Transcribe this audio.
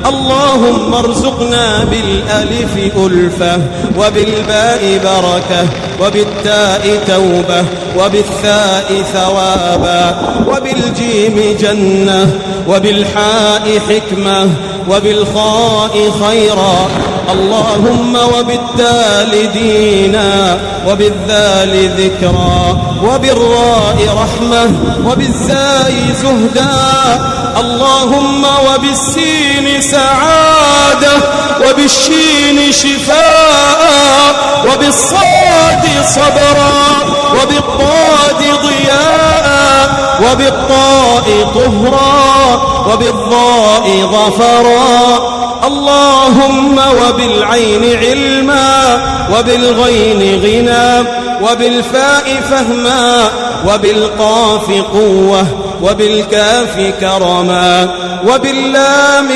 اللهم ارزقنا بالألف ألفة، وبالباء بركة، وبالتاء توبة، وبالثاء ثوابا، وبالجيم جنة، وبالحاء حكمة، وبالخاء خيرا. اللهم وبالدال دينا، وبالذال ذكرا، وبالراء رحمة، وبالزاي زهدا. اللهم وبالسين سعادة، وبالشين شفاء، وبالصاد صبرا، وبالضاد ضياء، وبالطاء طهرا، وبالضاء ظفرا. اللهم وبالعين علما، وبالغين غنى، وبالفاء فهما، وبالقاف قوة، وبالكاف كرما، وباللام